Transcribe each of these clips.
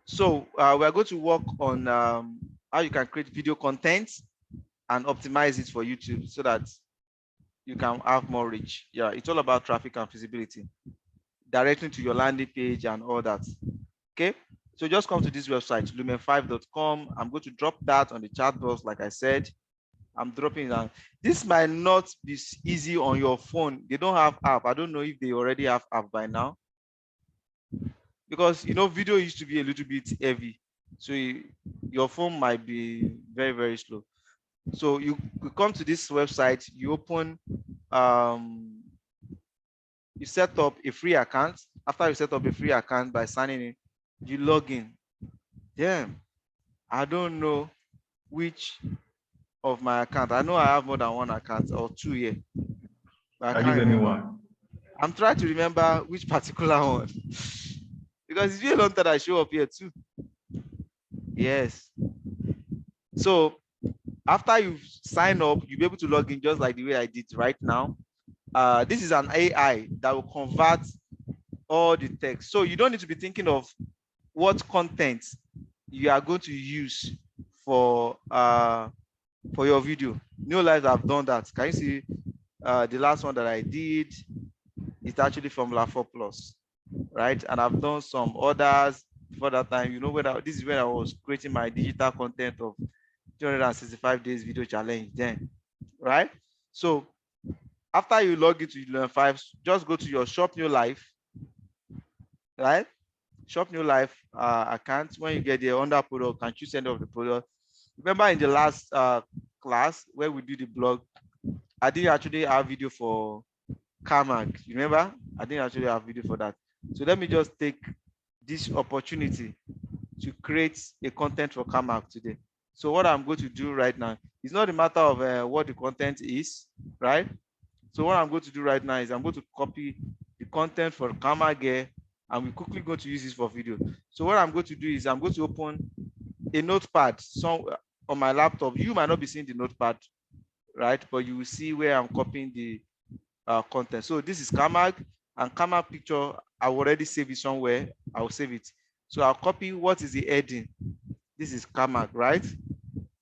So we are going to work on how you can create video content and optimize it for YouTube so that you can have more reach. Yeah, it's all about traffic and visibility, directly to your landing page and all that. Okay, so just come to this website, lumen5.com. I'm going to drop that on the chat box, like I said. I'm dropping it down. This might not be easy on your phone. They don't have app. I don't know if they already have app by now, because video used to be a little bit heavy, so your phone might be very, very slow. So you come to this website, you open, you set up a free account. After you set up a free account by signing in, you log in. Damn, I don't know which of my account. I know I have more than one account or two here, but I can't remember. I'm trying to remember which particular one because it's really long that I show up here too. Yes. So after you sign up, you'll be able to log in just like the way I did right now. This is an AI that will convert all the text. So you don't need to be thinking of what content you are going to use for your video. Neolife have done that. Can you see the last one that I did? It's actually Formula 4 Plus, right? And I've done some others before that time. This is when I was creating my digital content of 265 days video challenge then, right? So after you log into Neolife, just go to your Shop Neolife, right? Shop Neolife account. When you get there, under product, can you send off the product? Remember in the last class where we do the blog, I didn't actually have video for Carmack. You remember? I didn't actually have video for that. So let me just take this opportunity to create a content for Carmack today. So what I'm going to do right now, it's not a matter of what the content is, right? So what I'm going to do right now is I'm going to copy the content for Carmack here, and we're quickly going to use this for video. So what I'm going to do is I'm going to open a notepad on my laptop. You might not be seeing the notepad, right? But you will see where I'm copying the content. So this is Carmack, and Carmack picture, I already saved it somewhere. I'll save it. So I'll copy what is the heading. This is Carmack, right?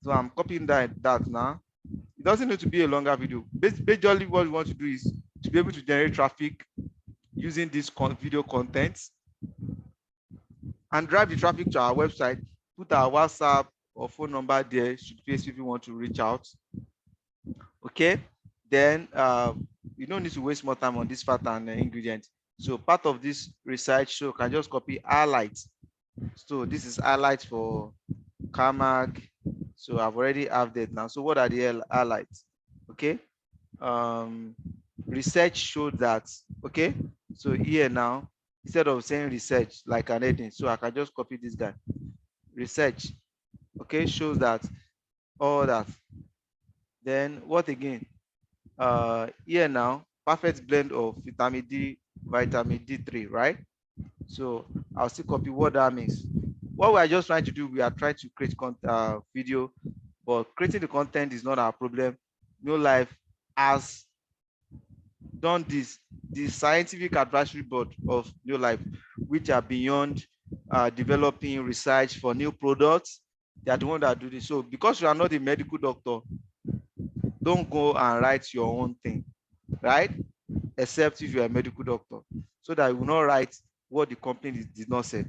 So I'm copying that now. It doesn't need to be a longer video. Basically, what we want to do is to be able to generate traffic using this video content and drive the traffic to our website, put our WhatsApp or phone number there should face if you want to reach out. Okay, then you don't need to waste more time on this fat and ingredients. So part of this research, so can just copy highlights. So this is highlights for Carmack. So I've already have that now. So what are the highlights? Okay, research showed that. Okay, so here now, instead of saying research like an heading, so I can just copy this guy. Research, okay, shows that all that. Then what again? Here now, perfect blend of vitamin D3, right? So I'll still copy what that means. What we are just trying to do, we are trying to create video, but creating the content is not our problem. Neolife has done this. The scientific advisory board of Neolife, which are beyond developing research for new products, they are the ones that do this. So because you are not a medical doctor, don't go and write your own thing, right? Except if you're a medical doctor, so that you will not write what the company did not say,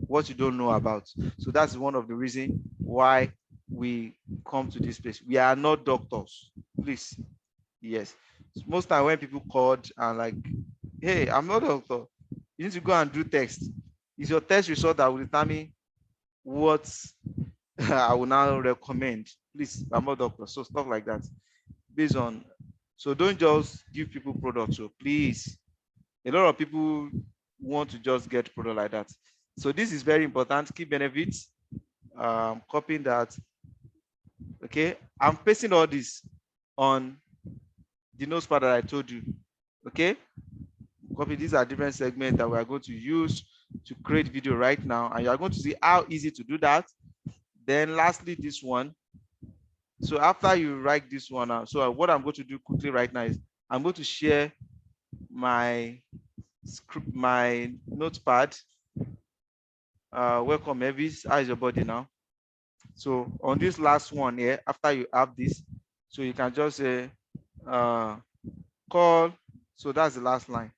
what you don't know about. So that's one of the reasons why we come to this place. We are not doctors, please. Yes. Most time when people called and like, hey, I'm not a doctor, you need to go and do test. It's your test result that will determine what I will now recommend. Please, I'm not a doctor. So stuff like that. Based on, so don't just give people products. So please, a lot of people want to just get product like that. So this is very important. Key benefits. Copying that. Okay, I'm pasting all this on the notepad that I told you. Okay, copy. These are different segments that we are going to use to create video right now, and you are going to see how easy to do that. Then lastly, this one. So after you write this one out, so what I'm going to do quickly right now is I'm going to share my script, my notepad. Welcome, Evis. How is your body now? So on this last one here, after you have this, so you can just say call. So that's the last line.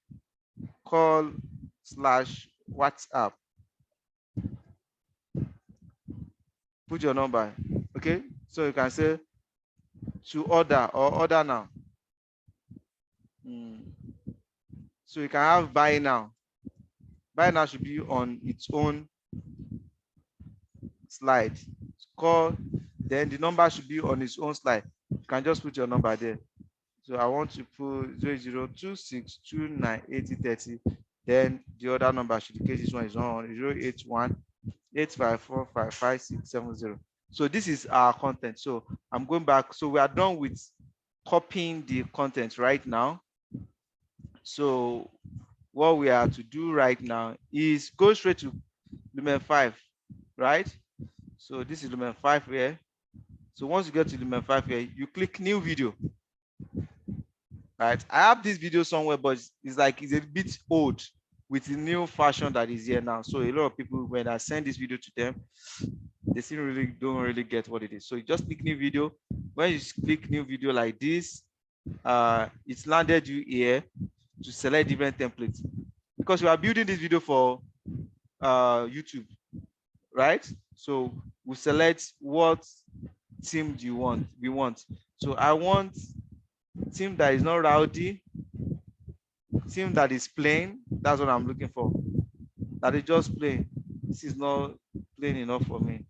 Call / WhatsApp. Put your number. Okay. So you can say to order or order now. So you can have buy now. Buy now should be on its own slide. Call, then the number should be on its own slide. You can just put your number there. So I want to put 0026298030. Then the other number should, in case this one is on 08185455670. So this is our content. So I'm going back. So we are done with copying the content right now. So what we are to do right now is go straight to Lumen 5, right? So this is Lumen 5 here. So once you get to Lumen 5 here, you click new video. Right? I have this video somewhere, but it's like it's a bit old with the new fashion that is here now. So a lot of people, when I send this video to them, they still don't really get what it is. So you just click new video. When you click new video like this, it's landed you here to select different templates, because we are building this video for YouTube, right? So we select what theme do you want. We want. So I want theme that is not rowdy, theme that is plain. That's what I'm looking for. That is just plain. This is not plain enough for me.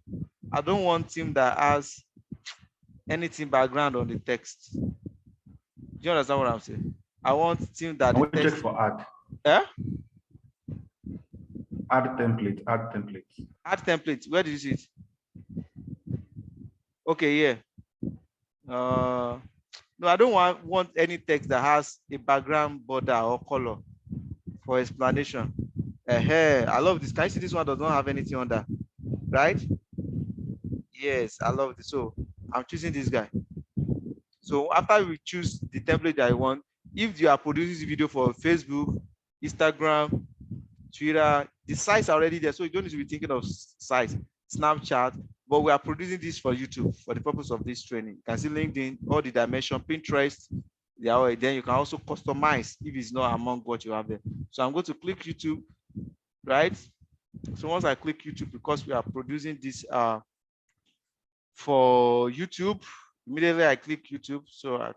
I don't want theme that has anything background on the text. Do you understand what I'm saying? I want theme that the text for add. Yeah? Add template. Add template. Where did you see it? Okay, yeah. No, I don't want any text that has a background border or color for explanation. I love this. Can you see this one does not have anything on that? Right? Yes, I love this. So I'm choosing this guy. So after we choose the template that I want, if you are producing this video for Facebook, Instagram, Twitter, the sites are already there. So you don't need to be thinking of sites, Snapchat, but we are producing this for YouTube for the purpose of this training. You can see LinkedIn, all the dimension, Pinterest. Then you can also customize if it's not among what you have there. So I'm going to click YouTube, right? So once I click YouTube, because we are producing this for YouTube, immediately I click YouTube. So,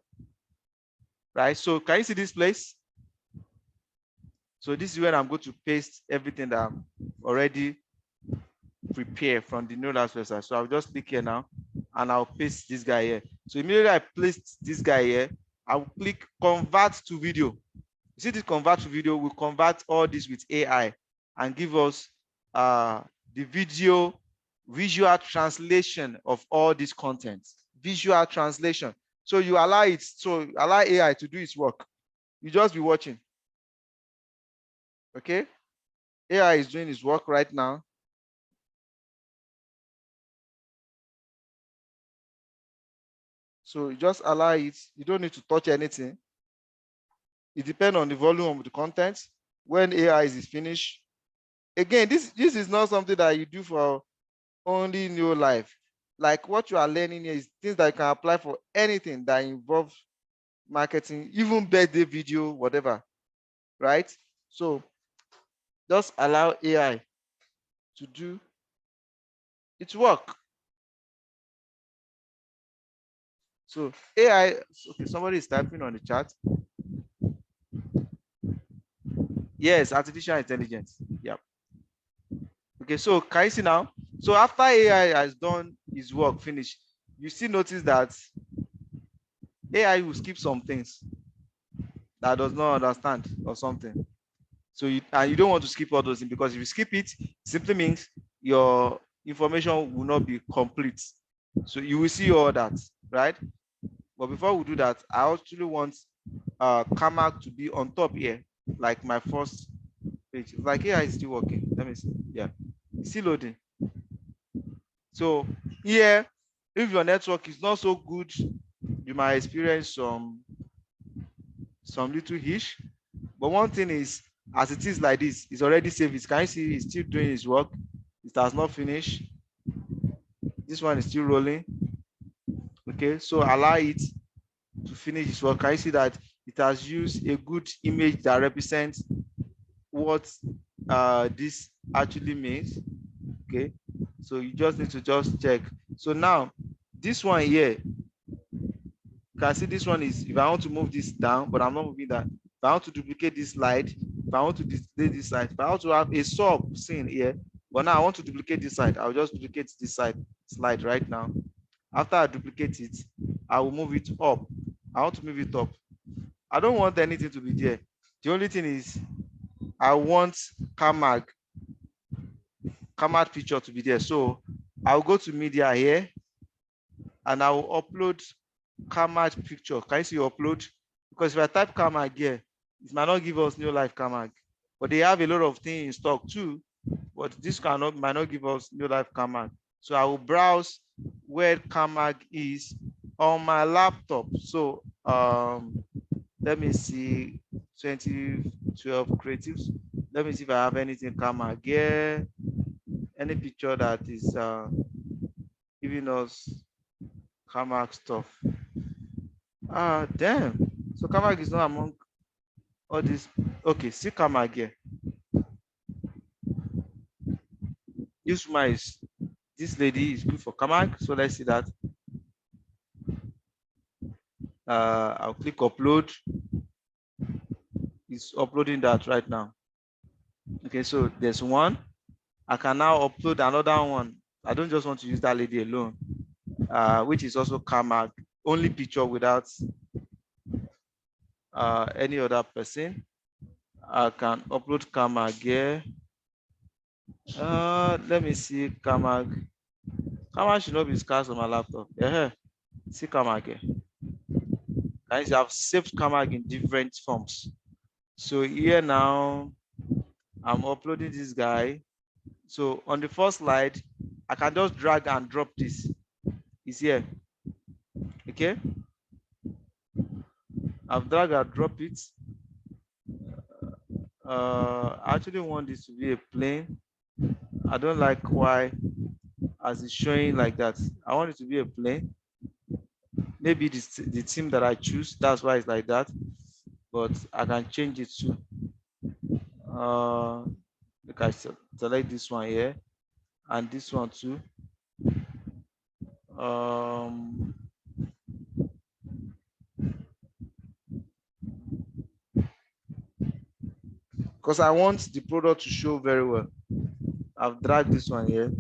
right. So can you see this place? So this is where I'm going to paste everything that I'm already prepared from the Neolife website. So I'll just click here now and I'll paste this guy here. So immediately I placed this guy here, I'll click convert to video. You see this convert to video, will convert all this with AI and give us the visual translation of all this content. Visual translation. So you allow AI to do its work. You just be watching. Okay, AI is doing its work right now. So you just allow it. You don't need to touch anything. It depends on the volume of the content. When AI is finished, again, this is not something that you do for only Neolife. Like what you are learning here is things that you can apply for anything that involves marketing, even birthday video, whatever, right? So just allow AI to do its work. So AI, okay, somebody is typing on the chat. Yes, artificial intelligence. Yep. Okay, so can you see now? So after AI has done its work, finished, you still notice that AI will skip some things that does not understand or something. So you don't want to skip all those things, because if you skip it, simply means your information will not be complete. So you will see all that, right? But before we do that, I actually want Kamak to be on top here, like my first page. Like AI is still working. Let me see. Yeah, it's still loading. So here, if your network is not so good, you might experience some little hitch. But one thing is, as it is like this, it's already saved. Can you see it's still doing its work? It has not finished. This one is still rolling. Okay, so allow it to finish its work. Can you see that it has used a good image that represents what this actually means? Okay, so you just need to just check. So now this one here, you can see this one is, if I want to move this down, but I'm not moving that. If I want to duplicate this slide, if I want to display this side, if I want to have a sub scene here, but now I want to duplicate this side, I'll just duplicate this side slide right now. After I duplicate it, I will move it up. I want to move it up. I don't want anything to be there. The only thing is I want Kamag picture to be there. So I'll go to media here and I will upload Kamag picture. Can you see upload? Because if I type Kamag here, it might not give us Neolife Kamag. But they have a lot of things in stock too. But this might not give us Neolife Kamag. So I will browse where Kamag is on my laptop. So let me see 2012 creatives. Let me see if I have anything Kamag here. Any picture that is giving us Kamag stuff. Damn. So Kamag is not among all this. Okay, see Kamag here. This lady is good for Kamag. So let's see that. I'll click upload. It's uploading that right now. Okay, so there's one. I can now upload another one. I don't just want to use that lady alone, which is also Kamag, only picture without any other person. I can upload Kamag here. Let me see Kamag. Kamag should not be scarce on my laptop. Yeah, see Kamag here. I have saved Kamag in different forms. So here now, I'm uploading this guy. So on the first slide, I can just drag and drop this. It's here. Okay. I've drag and drop it. I actually want this to be a plane. I don't like why as it's showing like that. I want it to be a plane. Maybe the theme that I choose, that's why it's like that. But I can change it too. Look, I select this one here and this one too. Because I want the product to show very well. I've dragged this one here.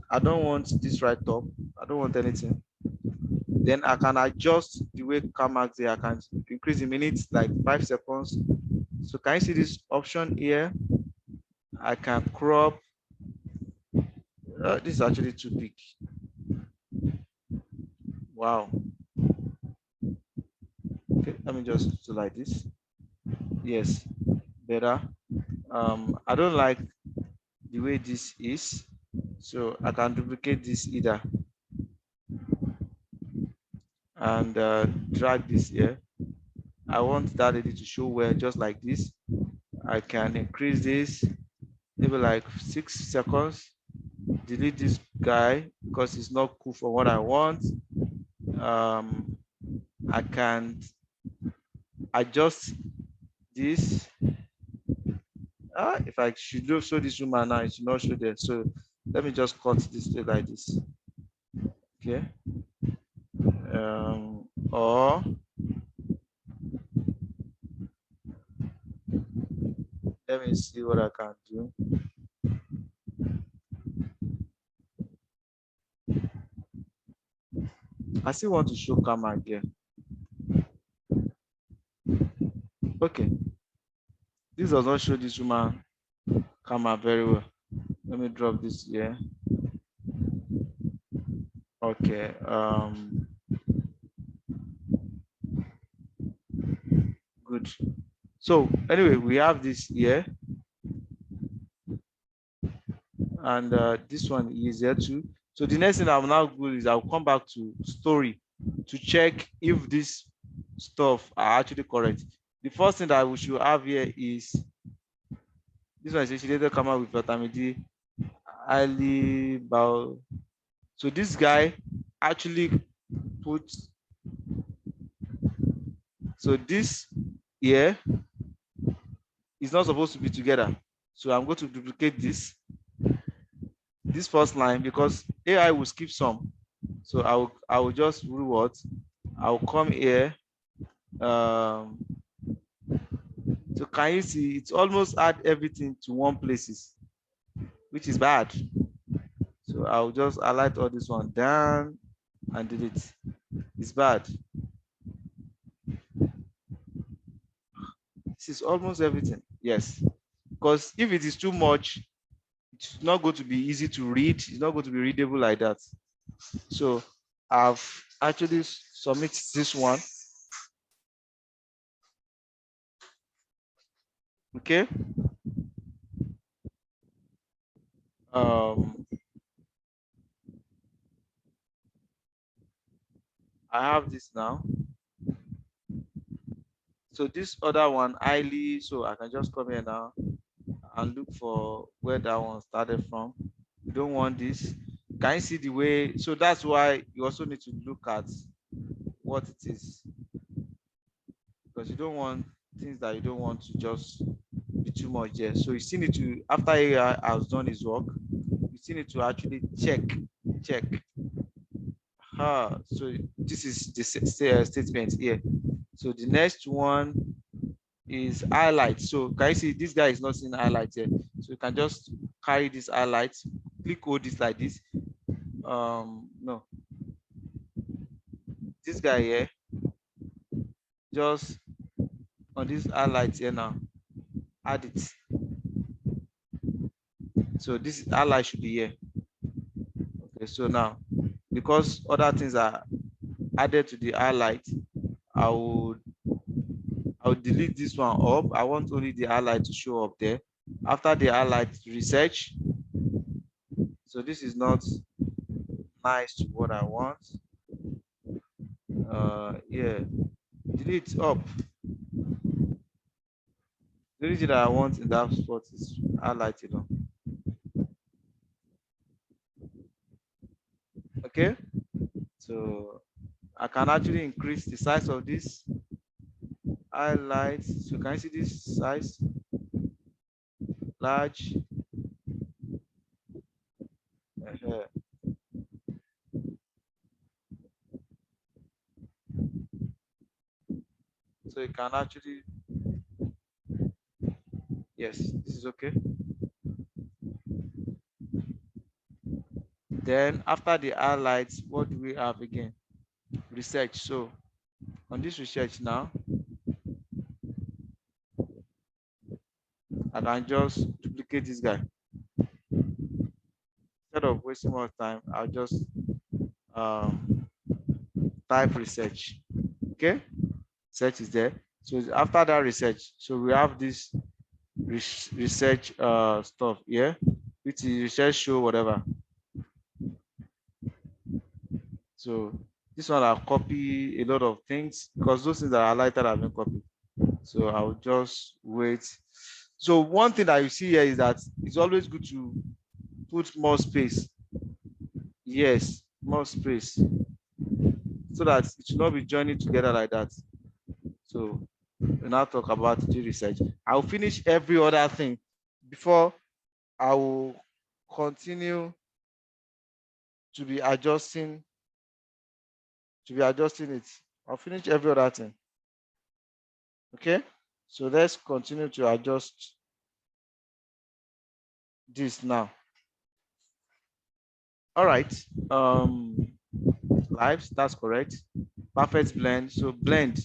I don't want this right top. I don't want anything. Then I can adjust the way Kamag there. I can increase the minutes like 5 seconds. So can you see this option here? I can crop. This is actually too big. Wow. Okay, let me just do like this. Yes, better. I don't like the way this is, so I can duplicate this either and drag this here. I want that lady to show well, just like this. I can increase this maybe like 6 seconds. Delete this guy because it's not cool for what I want. I can adjust this. If I should show this woman now, it should not show there. So let me just cut this like this. Okay. Or let me see what I can do. I still want to show Kamag again. Okay. This does not show this woman Kamag very well. Let me drop this here. Okay. Good. So anyway, we have this here. And this one is here too. So the next thing I'll now do is I'll come back to story to check if this stuff are actually correct. The first thing that we should have here is This one is she later come out with vitamin D, highly bow. So this guy actually put, so this here is not supposed to be together. So I'm going to duplicate this first line because AI will skip some. So I will just do what? I will come here. So can you see it's almost add everything to one places, which is bad. So I'll just highlight all this one down and delete. It's bad. This is almost everything. Yes. Because if it is too much, it's not going to be easy to read. It's not going to be readable like that. So I've actually submitted this one. Okay. I have this now. So this other one, highly, so I can just come here now and look for where that one started from. You don't want this. Can you see the way? So that's why you also need to look at what it is, because you don't want things that you don't want to just be too much there. So you still need to, after AI has done his work, you still need to actually check. So this is the statement here. So the next one is highlight. So can you see this guy is not seeing highlight here? So you can just carry this highlight, click hold this like this. No, this guy here, just on this highlight here now, add it. So this highlight should be here. Okay, so now because other things are added to the highlight, I will delete this one up. I want only the highlight to show up there. After the highlight, research. So this is not nice to what I want. Yeah, delete up. The only thing that I want in that spot is highlighted on. Okay, so I can actually increase the size of this highlight. So can you see this size? Large. So you can actually, yes, this is okay. Then after the highlights, what do we have again? Research. So on this research now, I can just duplicate this guy. Instead of wasting more time, I'll just type research. Okay, search is there. So after that research, so we have this research stuff here, which is research show whatever. So this one I'll copy a lot of things because those things that are highlighted have been copied. So I'll just wait. So one thing that you see here is that it's always good to put more space. Yes, more space, so that it should not be joining together like that. So we now talk about the research. I'll finish every other thing before I will continue to be adjusting it. I'll finish every other thing. Okay, so let's continue to adjust this now. All right, lives, that's correct. Perfect blend. So blend,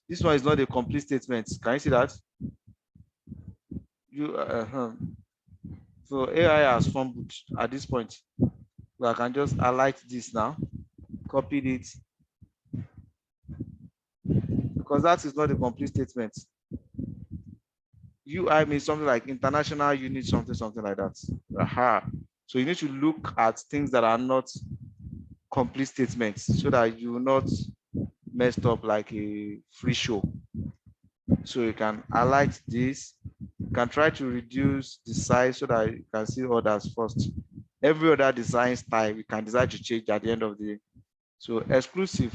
this one is not a complete statement. Can you see that? So AI has fumbled at this point. So I can just highlight this now, copy it, because that is not a complete statement. UI means something like international unit, something like that. So you need to look at things that are not complete statements so that you will not messed up like a free show. So you can highlight this. You can try to reduce the size so that you can see others first. Every other design style, you can decide to change at the end of the day. So exclusive.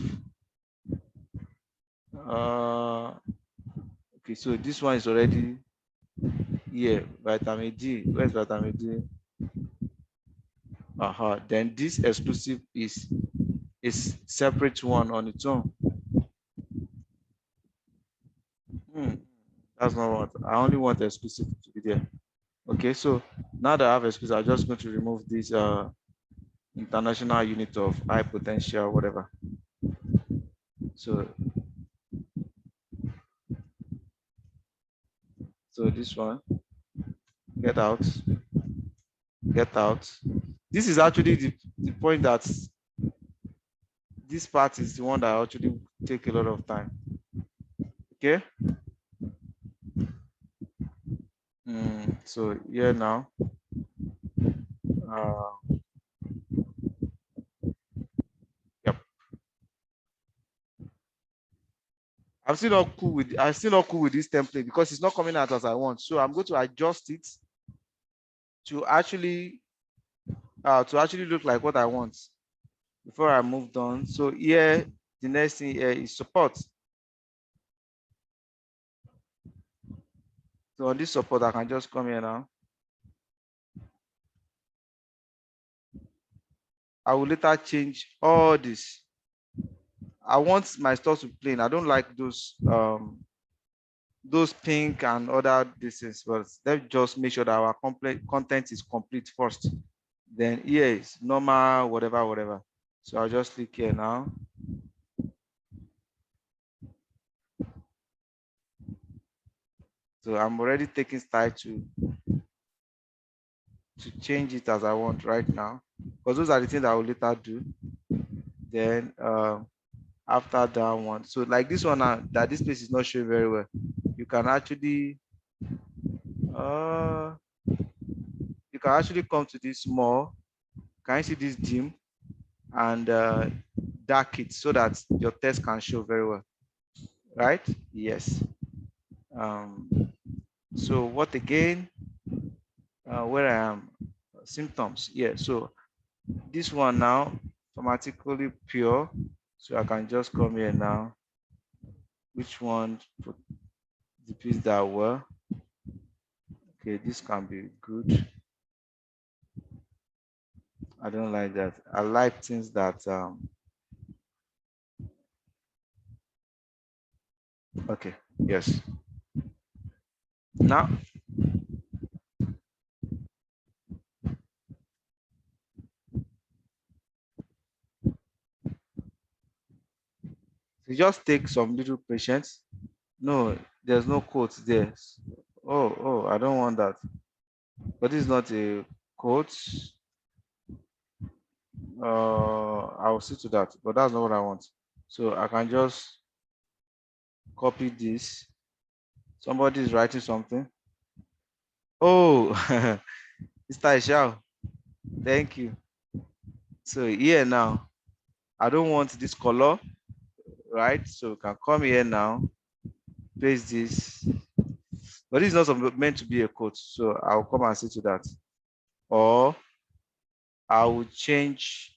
Okay, so this one is already here. Vitamin D. Where's vitamin D? Then this exclusive is separate one on its own. That's not what I only want exclusive to be there. Okay, so now that I have exclusive, I'm just going to remove this international unit of high potential, whatever. So this one, get out, get out. This is actually the point that this part is the one that actually take a lot of time. Okay. So here now, yep. I'm still not cool with this template because it's not coming out as I want. So I'm going to adjust it to actually look like what I want before I moved on. So here, the next thing here is support. So on this support, I can just come here now. I will later change all this. I want my stuff to plain. I don't like those pink and other distance, but let's just make sure that our complete content is complete first. Then here is normal, whatever. So I'll just click here now. So I'm already taking style to change it as I want right now, because those are the things I will later do. Then after that one, so like this one now, that this place is not showing very well, you can actually come to this more. Can you see this dim and dark it so that your text can show very well, right? Yes. So what again? Where I am, symptoms. Yeah. So this one now, automatically pure. So I can just come here now. Which one put the piece that well? Okay, this can be good. I don't like that. I like things that okay, yes. Now you just take some little patience. No, there's no quote there. Oh, I don't want that. But this is not a quote. I'll see to that, but that's not what I want. So I can just copy this. Somebody is writing something. Oh, Mr. Ishao, thank you. So here now, I don't want this color, right? So we can come here now, paste this. But this is not meant to be a quote, so I'll come and see to that. Or I will change.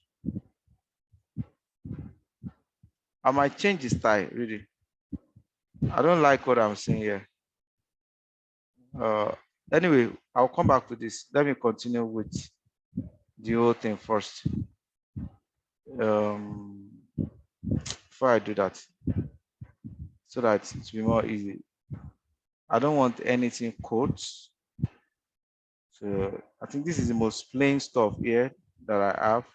I might change the style, really. I don't like what I'm seeing here. Anyway, I'll come back to this. Let me continue with the whole thing first. Before I do that, so that it will be more easy. I don't want anything quotes. So I think this is the most plain stuff here that I have.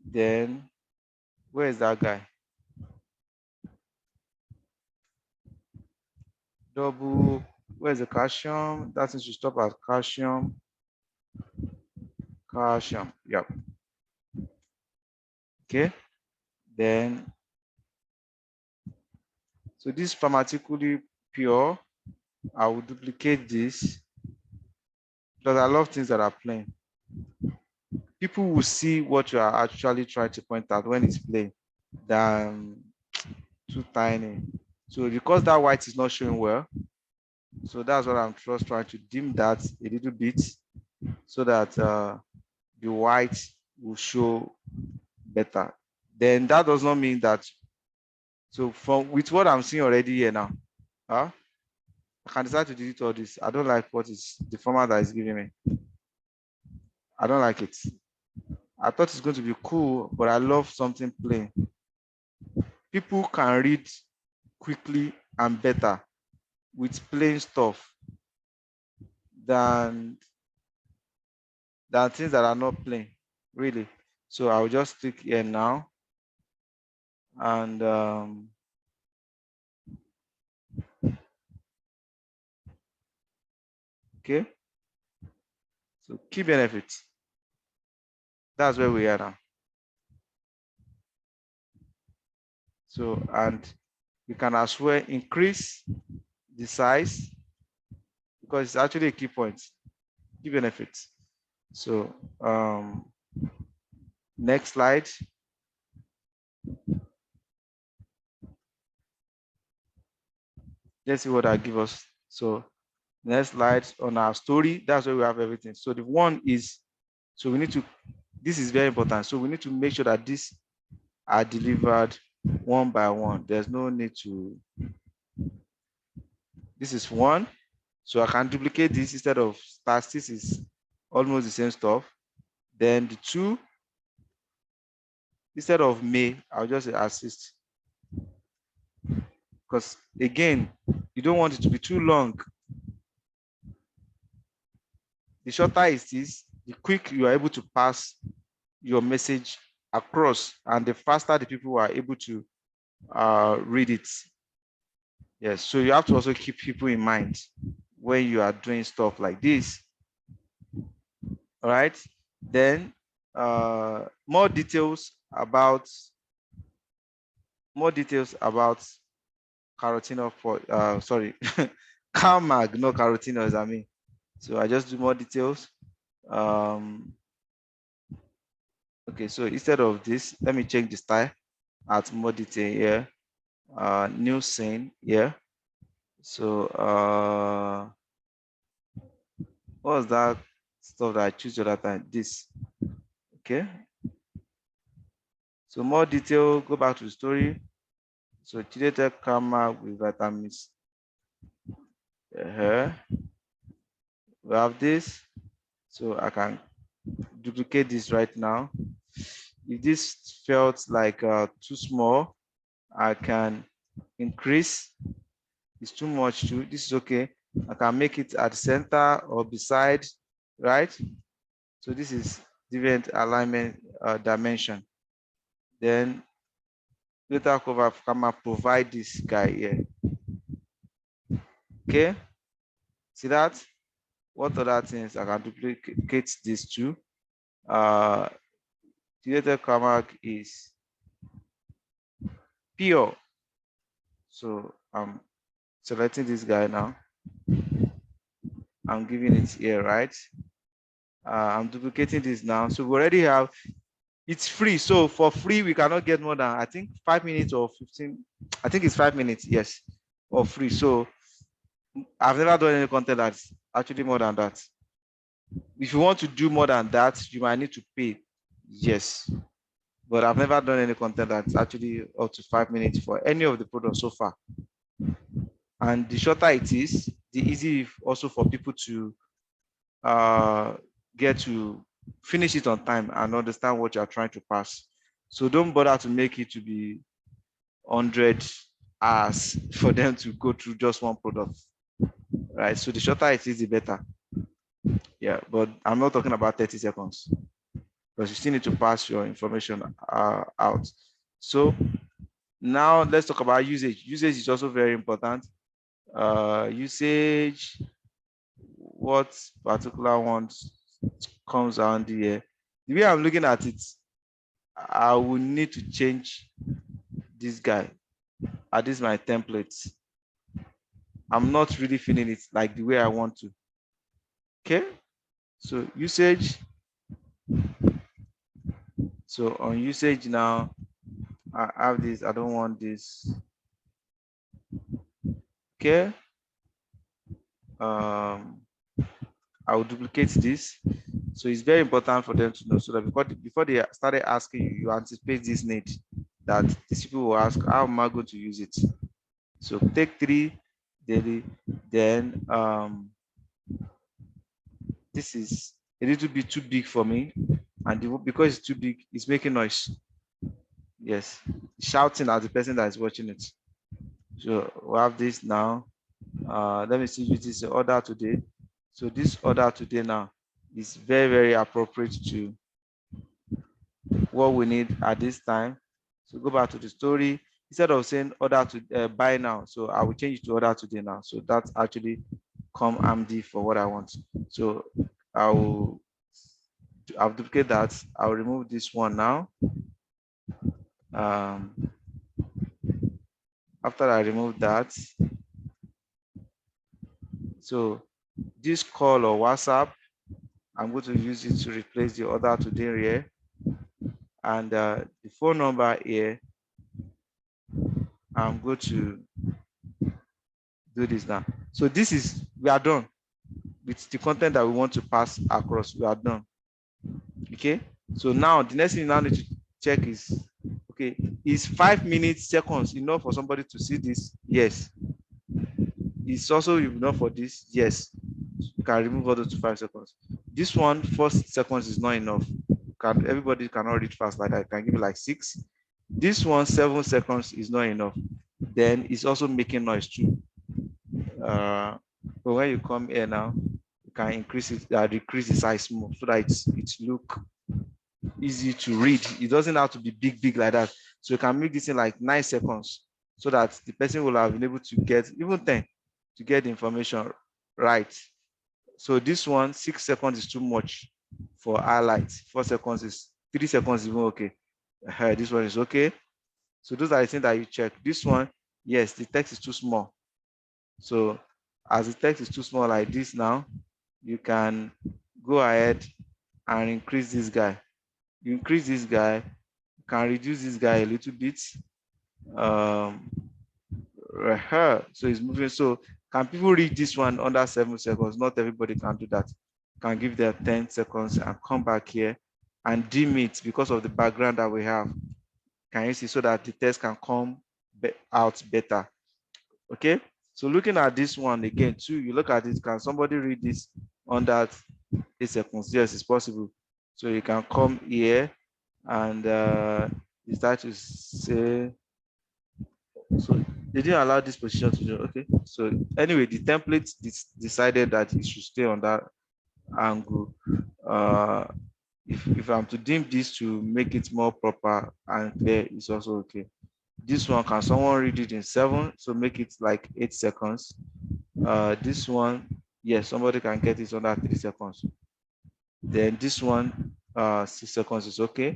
Then where is that guy? Double, where's the calcium? That should stop at calcium. Calcium, yep. Okay, then, so this pharmaceutically pure, I will duplicate this because I love things that are plain. People will see what you are actually trying to point out when it's plain. than too tiny. So because that white is not showing well, so that's what I'm just trying to dim that a little bit so that the white will show better. Then that does not mean that, so from with what I'm seeing already here now, I can decide to delete all this. I don't like what is the format that is giving me. I don't like it. I thought it's going to be cool, but I love something plain. People can read quickly and better with plain stuff than things that are not plain, really. So I'll just click here now, and okay. So key benefits. That's where we are now. So, and you can as well increase the size because it's actually a key point, key benefits. So next slide. Let's see what that gives us. So next slide on our story, that's where we have everything. So the one is, so we need to, this is very important. So we need to make sure that these are delivered one by one. There's no need to, this is one. So I can duplicate this instead of stars. This is almost the same stuff. Then the two, instead of may, I'll just say assist. Because again, you don't want it to be too long. The shorter it is, the quick you are able to pass your message across, and the faster the people are able to read it. Yes, so you have to also keep people in mind when you are doing stuff like this. All right, then more details about carotenoid for sorry, CalMag, no carotenoids, I mean. So I just do more details. Okay, so instead of this, let me change the style, add more detail here. New scene here. So what was that stuff that I choose the other time? This. Okay. So more detail, go back to the story. So chelated karma with vitamins. We have this. So I can duplicate this right now. If this felt like too small, I can increase. It's too much too. This is okay. I can make it at the center or beside, right? So this is different alignment dimension. Then data cover can provide this guy here. Okay. See that? What other things I can duplicate these two? Data cover is pure. So I'm selecting this guy now. I'm giving it here, right? I'm duplicating this now. So we already have, it's free. So for free, we cannot get more than, I think 5 minutes or 15. I think it's 5 minutes, yes, or free. So I've never done any content that's actually more than that. If you want to do more than that, you might need to pay. Yes. But I've never done any content that's actually up to 5 minutes for any of the products so far. And the shorter it is, the easier also for people to get to finish it on time and understand what you're trying to pass. So don't bother to make it to be 100 hours for them to go through just one product, right? So the shorter it is, the better. Yeah, but I'm not talking about 30 seconds because you still need to pass your information out. So now let's talk about usage. Usage is also very important. Usage, what particular ones comes around here? The way I'm looking at it, I will need to change this guy. This is my templates. I'm not really feeling it like the way I want to. Okay, so usage. So on usage now, I have this, I don't want this. Okay. I will duplicate this. So it's very important for them to know, so that before they started asking you, you anticipate this need, that these people will ask, how am I going to use it? So take 3 daily. Then this is a little bit too big for me, and because it's too big, it's making noise. Yes, shouting at the person that is watching it. So we have this now. Let me see if it is order today. So this order today now is very, very appropriate to what we need at this time. So go back to the story. Instead of saying order to buy now, so I will change it to order today now. So that's actually come handy for what I want. So I'll duplicate that. I'll remove this one now. After I remove that, so this call or WhatsApp, I'm going to use it to replace the order today here. And the phone number here, I'm going to do this now. So this is, we are done with the content that we want to pass across. We are done. Okay. So now the next thing you now need to check is, okay, is 5 minutes, seconds enough for somebody to see this? Yes. Is also enough for this? Yes. You can remove all those to 5 seconds. This one, 4 seconds is not enough. Everybody cannot read fast like that. I can give you like 6. This one, 7 seconds is not enough. Then it's also making noise too. But when you come here now, you can increase it, decrease the size more, so that it's look easy to read. It doesn't have to be big like that. So you can make this in like 9 seconds, so that the person will have been able to get even 10 to get the information right. So this one, 6 seconds is too much for highlights. 4 seconds is 3 seconds even okay. This one is okay. So those are the things that you check. This one, yes, the text is too small. So as the text is too small like this now, you can go ahead and increase this guy. You increase this guy, you can reduce this guy a little bit. So it's moving. So can people read this one under 7 seconds? Not everybody can do that. Can give them 10 seconds and come back here and dim it because of the background that we have. Can you see, so that the text can come out better? Okay. So looking at this one again too, you look at it, can somebody read this under 8 seconds? Yes, it's possible. So you can come here and you start to say, so they didn't allow this position to do. Okay. So anyway, the template decided that it should stay on that angle. If I'm to dim this to make it more proper and clear, it's also okay. This one, can someone read it in 7? So make it like 8 seconds. This one, yes, somebody can get it under 3 seconds. Then this one, 6 seconds is okay.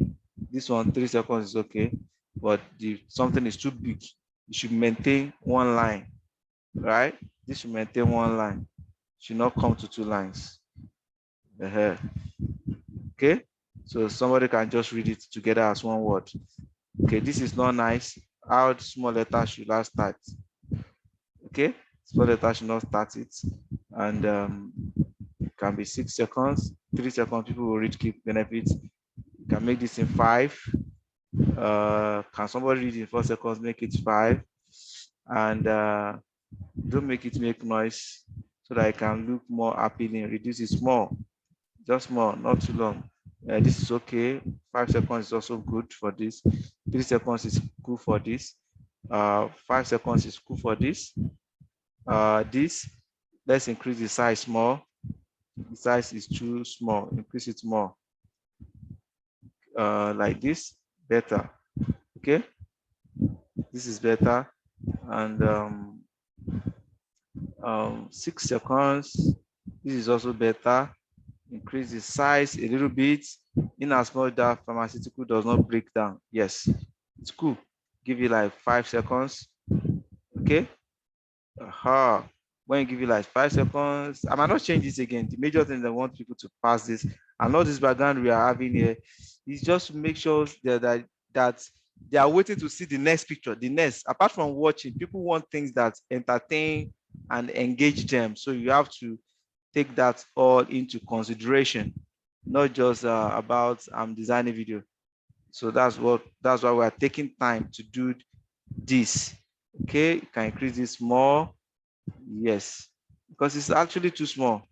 This one, 3 seconds is okay. But something is too big. You should maintain 1 line, right? This should maintain 1 line. Should not come to 2 lines. Okay, so somebody can just read it together as 1 word. Okay, this is not nice. How small letter should I start? Okay, small letter should not start it. And it can be 6 seconds, 3 seconds, people will read keep benefits. You can make this in 5. Can somebody read in 4 seconds, make it 5. And don't make it make noise, so that it can look more appealing. Reduce it small, just small, not too long. This is okay. 5 seconds is also good for this. 3 seconds is good for this. 5 seconds is good for this. Let's increase the size more. The size is too small. Increase it more. Like this, better. Okay, this is better. And 6 seconds. This is also better. Increase the size a little bit, in as much that pharmaceutical does not break down. Yes, it's cool. Give you like 5 seconds. Okay. When you give you like 5 seconds, I might not change this again. The major thing that I want people to pass this, and all this background we are having here, is just to make sure that They are waiting to see the next picture, the next. Apart from watching, people want things that entertain and engage them. So you have to take that all into consideration, not just about designing video. So that's why we are taking time to do this. Okay, you can increase this more. Yes, because it's actually too small.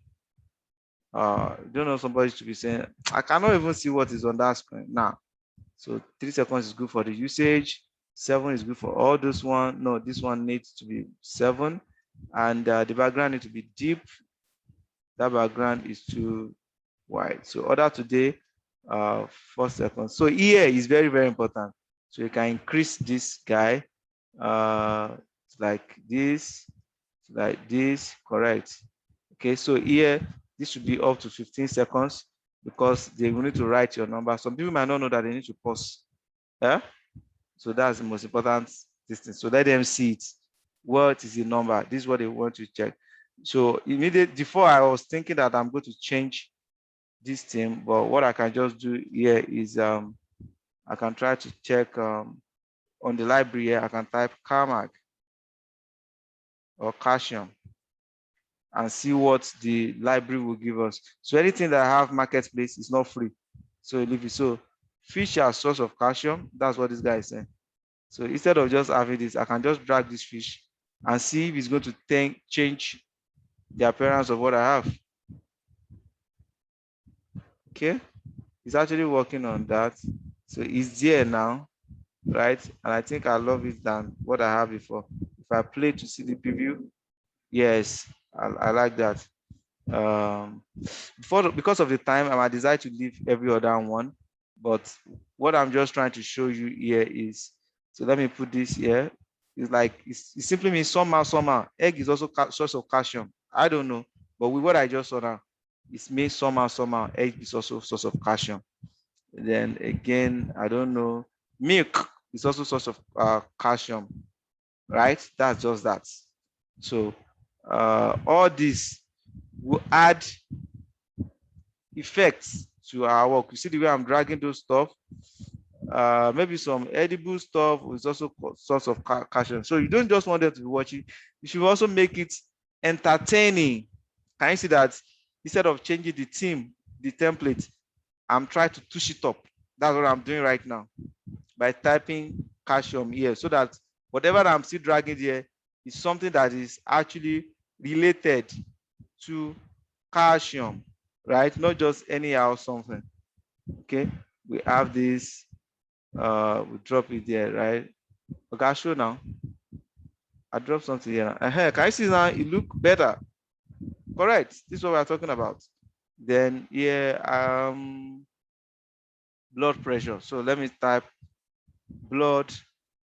Don't know, somebody to be saying, I cannot even see what is on that screen now. So 3 seconds is good for the usage. 7 is good for all this one. No, this one needs to be 7. And the background needs to be deep. That background is too wide. So order today, 4 seconds. So here is very, very important. So you can increase this guy like this, correct. Okay, so here, this should be up to 15 seconds because they will need to write your number. Some people might not know that they need to pause. Yeah? So that's the most important distance. So let them see it. What is the number? This is what they want to check. So immediately before, I was thinking that I'm going to change this thing, but what I can just do here is I can try to check on the library here. I can type CARMAC or Calcium and see what the library will give us. So anything that I have marketplace is not free. So leave it. So fish as source of calcium. That's what this guy is saying. So instead of just having this, I can just drag this fish and see if it's going to change the appearance of what I have. Okay, it's actually working on that. So it's there now, right? And I think I love it than what I have before. If I play to see the preview, yes, I like that. Because of the time, I might decide to leave every other one. But what I'm just trying to show you here is, so let me put this here. It's like, it simply means somehow. Egg is also source of calcium. I don't know. But with what I just saw now, it's made somehow. Egg is also source of calcium. Then again, I don't know. Milk is also source of calcium, right? That's just that. So all this will add effects to our work. You see the way I'm dragging those stuff. Maybe some edible stuff is also source of calcium. So you don't just want them to be watching. You should also make it entertaining. Can you see that? Instead of changing the theme, the template, I'm trying to touch it up. That's what I'm doing right now by typing calcium here, so that whatever I'm still dragging here is something that is actually related to calcium, right? Not just anyhow something. Okay, we have this, we drop it there, right? Okay, show now. I dropped something here. Can you see now? It look better. Correct. This is what we're talking about. Then here, blood pressure. So let me type blood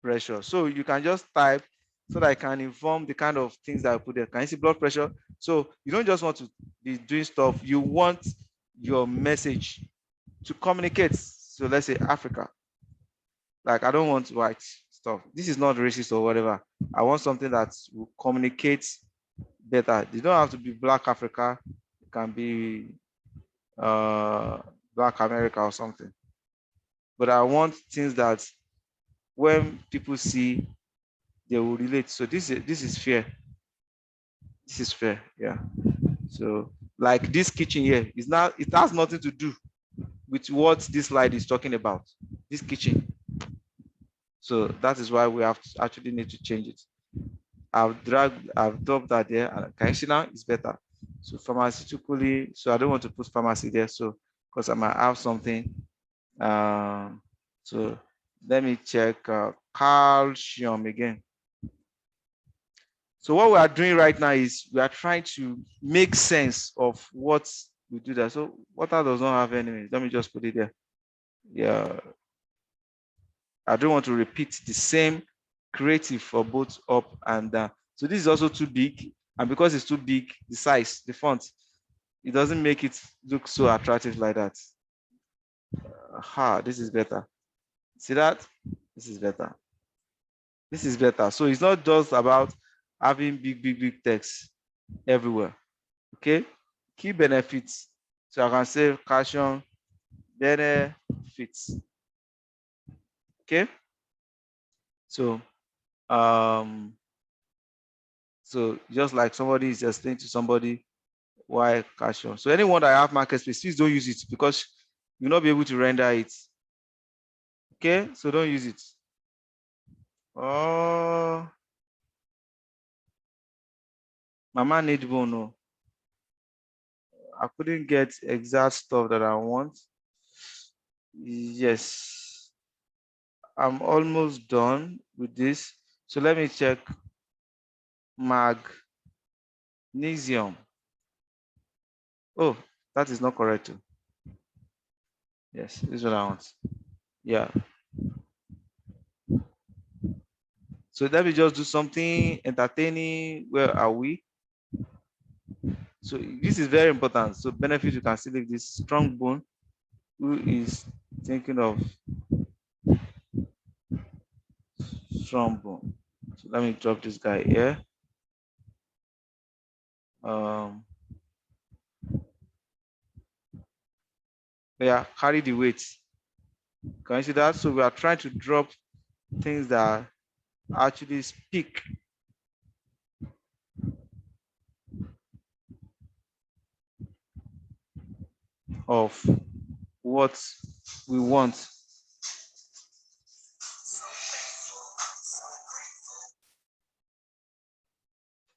pressure. So you can just type so that I can inform the kind of things that I put there. Can you see blood pressure? So you don't just want to be doing stuff. You want your message to communicate. So let's say Africa. Like, I don't want white stuff. This is not racist or whatever. I want something that will communicate better. You don't have to be Black Africa. It can be Black America or something. But I want things that when people see, they will relate. So this is fair. This is fair, yeah. So like this kitchen here is not, it has nothing to do with what this slide is talking about. This kitchen. So that is why we have to actually need to change it. I've dropped that there, and can you see now? It's better. So pharmaceutically, so I don't want to put pharmacy there, so because I might have something. So let me check calcium again. So what we are doing right now is we are trying to make sense of what we do there. So water does not have enemies. Let me just put it there. Yeah. I don't want to repeat the same creative for both up and down. So this is also too big. And because it's too big, the size, the font, it doesn't make it look so attractive like that. This is better. See that? This is better. This is better. So it's not just about having big text everywhere. Okay? Key benefits. So I can say calcium benefits. Okay? So, so just like somebody is explaining to somebody why cash on. So anyone that have market space, please don't use it because you'll not be able to render it. Okay, so don't use it. Oh, mama need bono. I couldn't get exact stuff that I want. Yes, I'm almost done with this. So let me check magnesium. Oh, that is not correct. Yes, this is what I want. Yeah. So let me just do something entertaining. Where are we? So this is very important. So benefit, you can see like this strong bone. Who is thinking of strong bone? So let me drop this guy here. Yeah, carry the weight. Can you see that? So we are trying to drop things that actually speak of what we want.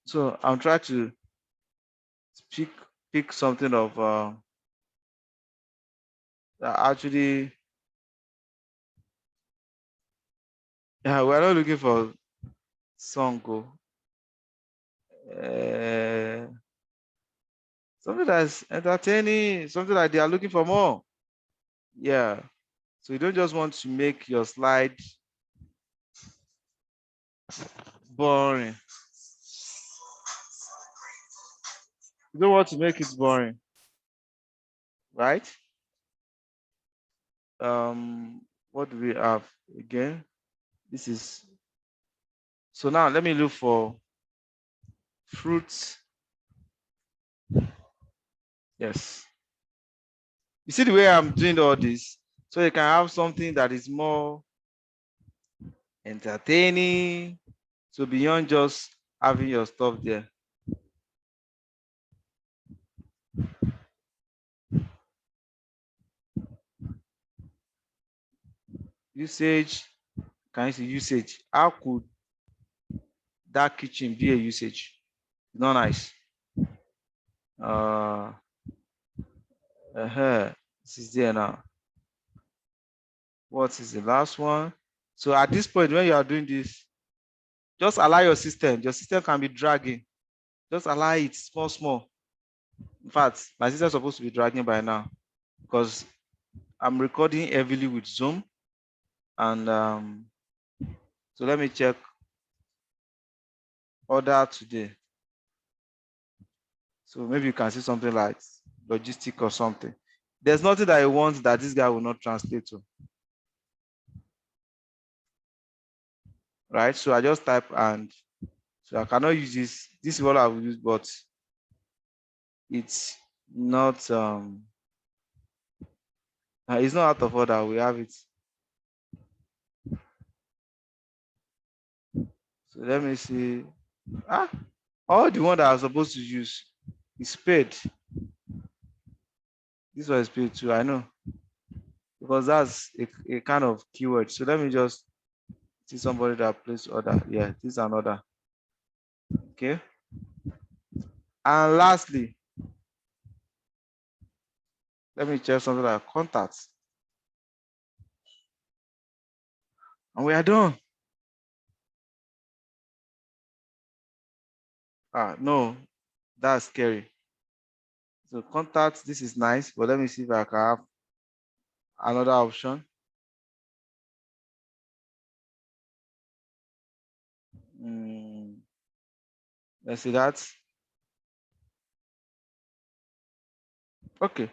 So I'm trying to pick something of that actually. Yeah, we're not looking for song. Uh, something that's entertaining, something like they are looking for more. Yeah. So you don't just want to make your slide boring. You don't want to make it boring, right? What do we have again? This is so now let me look for fruits. Yes. You see the way I'm doing all this? So you can have something that is more entertaining. So beyond just having your stuff there. Usage, can you see usage? How could that kitchen be a usage? Not nice. This is there now. What is the last one? So at this point, when you are doing this, just allow your system. Your system can be dragging. Just allow it small, small. In fact, my system is supposed to be dragging by now because I'm recording heavily with Zoom. And so let me check order today. So maybe you can see something like logistic or something. There's nothing that I want that this guy will not translate to. Right? So I just type and so I cannot use this. This is what I will use, but it's not it's not out of order. We have it. So let me see. All the one that I'm supposed to use is paid. This one is paid too, I know. Because that's a kind of keyword. So let me just see somebody that placed order. Yeah, this is an order. Okay. And lastly, let me check something like contacts. And we are done. No, that's scary. So contacts, this is nice, but let me see if I can have another option. Let's see that. Okay.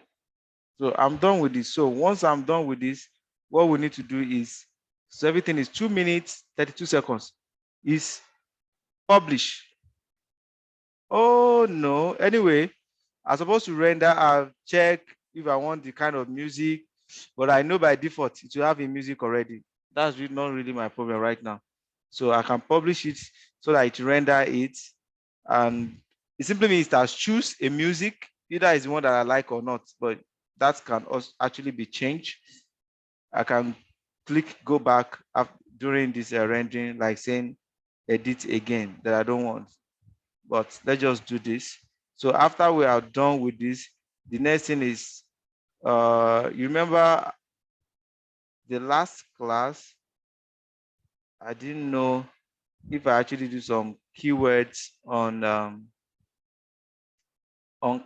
So I'm done with this. So once I'm done with this, what we need to do is, so everything is 2 minutes, 32 seconds, is publish. Oh no. Anyway, I'm supposed to render, I'll check if I want the kind of music, but I know by default it will have a music already. That's really not really my problem right now. So I can publish it so that it render it. And it simply means that choose a music, either is the one that I like or not, but that can also actually be changed. I can click go back during this rendering, like saying edit again that I don't want. But let's just do this. So after we are done with this, the next thing is, you remember the last class, I didn't know if I actually do some keywords on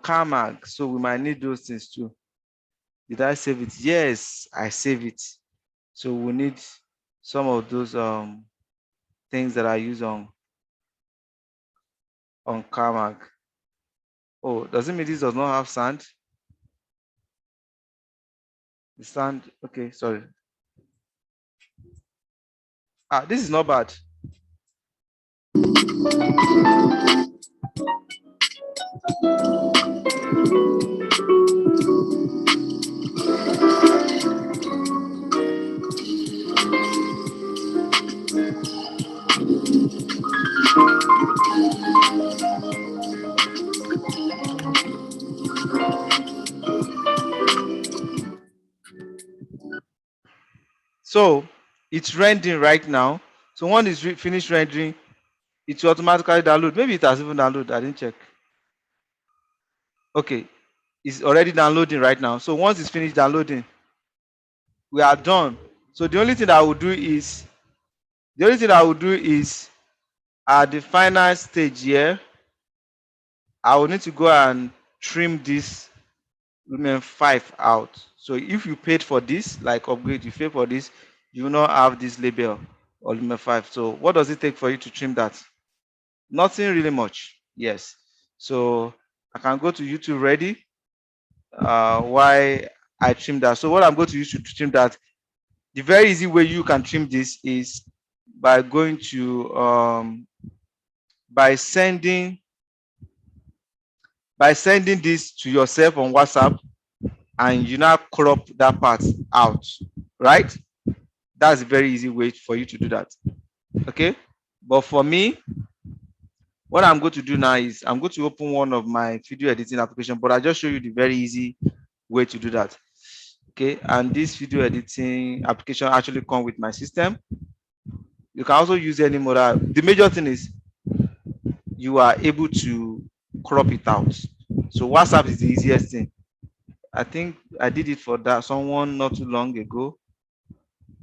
Carmack, so we might need those things too. Did I save it? Yes, I save it. So we need some of those things that I use on Carmack. Oh, does it mean this does not have sand? The sand, okay, sorry. This is not bad. So it's rendering right now. So when it's finished rendering, it will automatically download. Maybe it has even downloaded. I didn't check. Okay, it's already downloading right now. So once it's finished downloading, we are done. So the only thing I will do is at the final stage here, I will need to go and trim this Lumen 5 out. So if you paid for this, like upgrade, you pay for this, you will not have this label or Lumen 5. So what does it take for you to trim that? Nothing really much. Yes. So I can go to YouTube ready. Why I trim that. So what I'm going to use to trim that, the very easy way you can trim this is by going to by sending this to yourself on WhatsApp, and you now crop that part out, right? That's a very easy way for you to do that. Okay, but for me, what I'm going to do now is I'm going to open one of my video editing application, but I just show you the very easy way to do that. Okay, and this video editing application actually comes with my system. You can also use any model. The major thing is you are able to crop it out. So WhatsApp is the easiest thing. I think I did it for that someone not too long ago.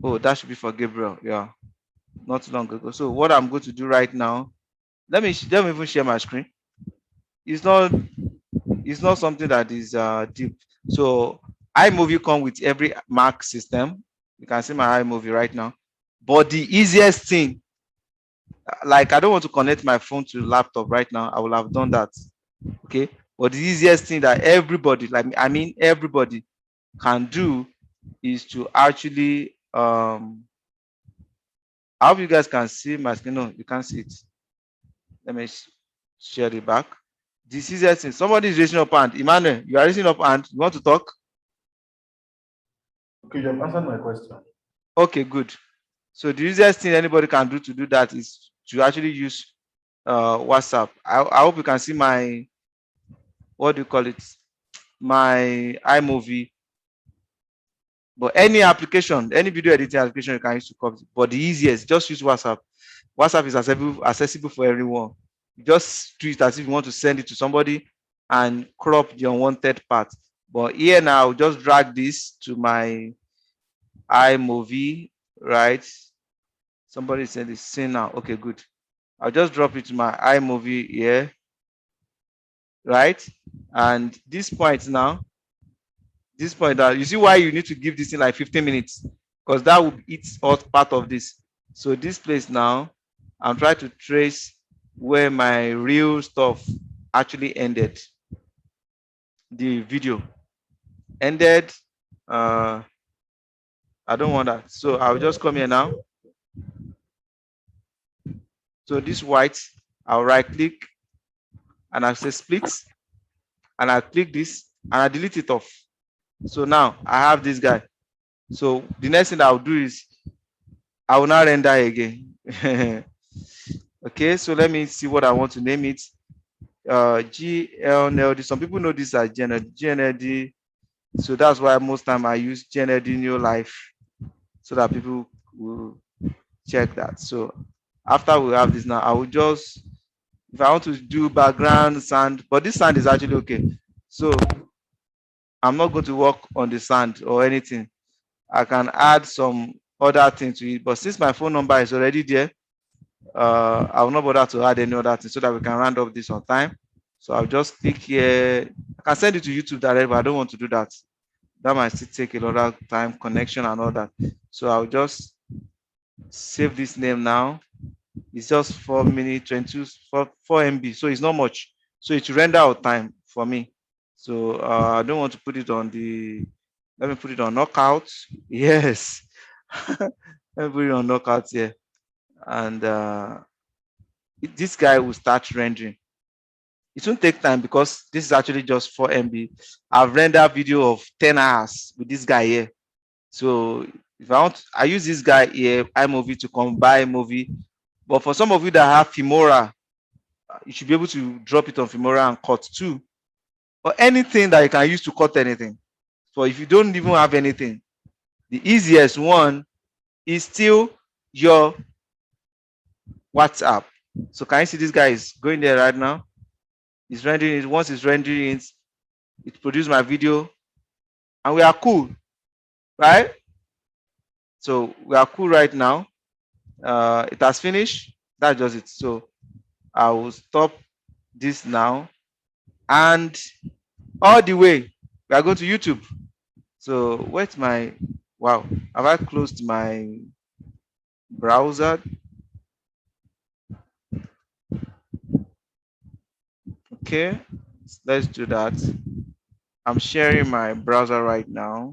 Oh, that should be for Gabriel. Yeah, not too long ago. So what I'm going to do right now, let me even share my screen. It's not something that is deep. So iMovie come with every Mac system. You can see my iMovie right now. But the easiest thing, like I don't want to connect my phone to the laptop right now. I will have done that. Okay. But the easiest thing that everybody, everybody can do is to actually I hope you guys can see my screen. No, you can't see it. Let me share it back. This easiest thing. Somebody is raising up hand. Emmanuel, you are raising up hand. You want to talk? Okay, you have answered my question. Okay, good. So the easiest thing anybody can do to do that is to actually use WhatsApp. I hope you can see my, what do you call it? My iMovie. But any application, any video editing application you can use to copy. But the easiest, just use WhatsApp. WhatsApp is accessible for everyone. You just treat it as if you want to send it to somebody and crop the unwanted part. But here now, I'll just drag this to my iMovie, right? Somebody said it's seen now. Okay, good. I'll just drop it to my iMovie here, right? And this point now, you see why you need to give this in like 15 minutes, because that will eat out part of this. So this place now, I'm trying to trace where my real stuff actually ended. The video ended. I don't want that. So I'll just come here now. So this white, I'll right click and I'll say split, and I click this and I delete it off. So now I have this guy. So the next thing I'll do is I will not render again. Okay, so let me see what I want to name it. GLNLD. Some people know this as GNLD. So that's why most time I use GNLD Neolife so that people will check that. So after we have this now, I will just, if I want to do background sand, but this sand is actually okay. So I'm not going to work on the sand or anything. I can add some other thing to it. But since my phone number is already there, I will not bother to add any other thing so that we can round up this on time. So I'll just click here. I can send it to YouTube directly, but I don't want to do that. That might still take a lot of time, connection and all that. So I'll just save this name now. It's just 4 minutes, 22, 4 MB. So it's not much. So it will render out time for me. So I don't want to put it on the, let me put it on knockout. Yes. Let me put it on knockout here. And this guy will start rendering. It won't take time because this is actually just 4 MB. I've rendered video of 10 hours with this guy here. So if I want, I use this guy here, iMovie, to combine movie. But for some of you that have Filmora, you should be able to drop it on Filmora and cut too. Or anything that you can use to cut anything. So if you don't even have anything, the easiest one is still your WhatsApp. So can you see this guy is going there right now? It's rendering it. Once it's rendering it, it produced my video, and we are cool, right? So we are cool right now. It has finished. That's just it. So I will stop this now, and all the way we are going to YouTube. So where's my, wow, have I closed my browser? Okay, let's do that. I'm sharing my browser right now,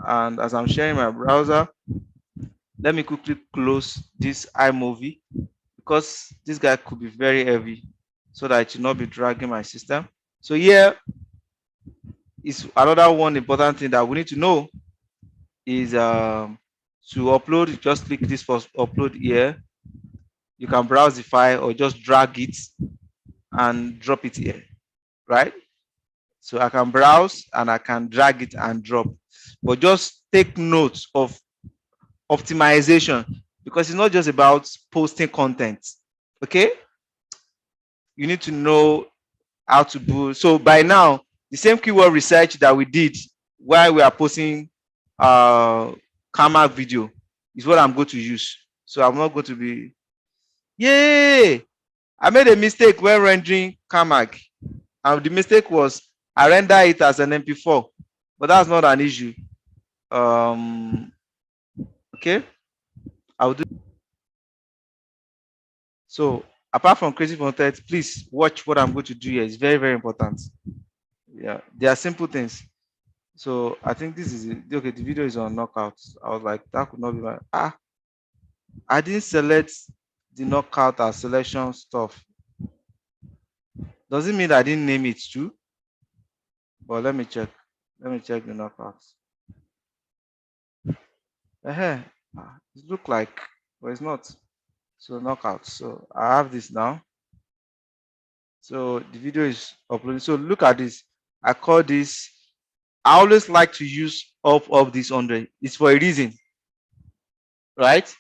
and as I'm sharing my browser, let me quickly close this iMovie because this guy could be very heavy, so that it will not be dragging my system. So here is another one important thing that we need to know is to upload. Just click this for upload here. You can browse the file or just drag it and drop it here, right? So I can browse and I can drag it and drop, but just take note of optimization because it's not just about posting content. Okay, you need to know how to do. So by now, the same keyword research that we did while we are posting camera video is what I'm going to use. So I'm not going to be, yay! I made a mistake when rendering Kamag. And the mistake was I render it as an MP4, but that's not an issue. Okay, I'll do. So apart from creative content, please watch what I'm going to do here. It's very, very important. Yeah, they are simple things. So I think this is it. Okay. The video is on knockout. I was like, that could not be my, I didn't select the knockout as selection stuff. Does it mean I didn't name it too? But let me check. Let me check the knockouts. It look like, but it's not. So knockout. So I have this now. So the video is uploaded. So look at this. I call this. I always like to use up of this 100. It's for a reason, right?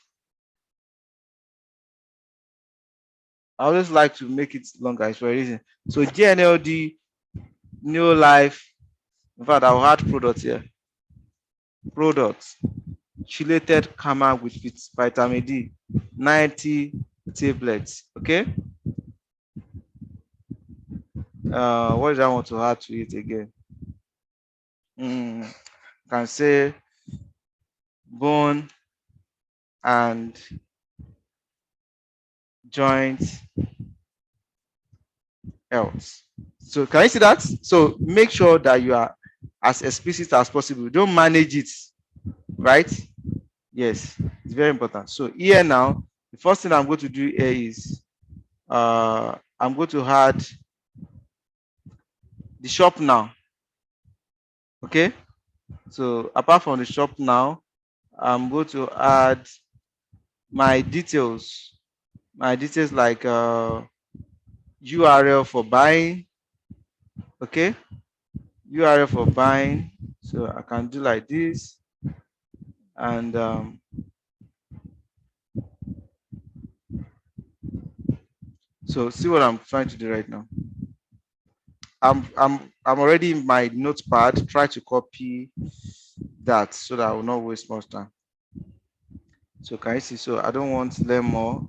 I always like to make it longer. It's for a reason. So GNLD, Neolife. In fact, I'll add products here. Products. Chelated camera with vitamin D, 90 tablets. Okay. What did I want to add to it again? Can say bone and joint health. So can you see that? So make sure that you are as explicit as possible. Don't manage it, right? Yes, it's very important. So here now, the first thing I'm going to do here is I'm going to add the shop now. Okay. So apart from the shop now, I'm going to add my details. My details like URL for buying. Okay, URL for buying. So I can do like this, and so see what I'm trying to do right now. I'm already in my notepad. Try to copy that so that I will not waste much time. So can you see? So I don't want to learn more.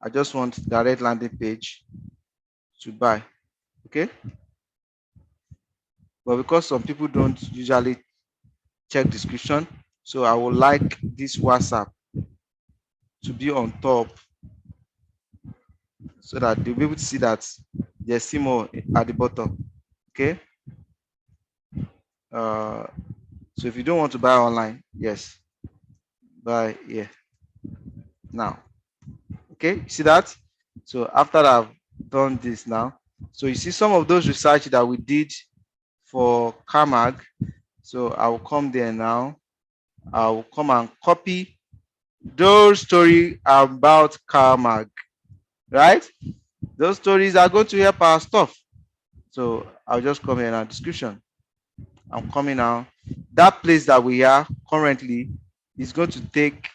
I just want direct landing page to buy. Okay. But because some people don't usually check description, so I would like this WhatsApp to be on top so that they'll be able to see that there's more at the bottom. Okay. So if you don't want to buy online, yes, buy here now. Okay, see that? So after I've done this now, so you see some of those research that we did for CAMAG. So I will come there now. I will come and copy those stories about CAMAG, right? Those stories are going to help our stuff. So I'll just come here in our description. I'm coming now. That place that we are currently is going to take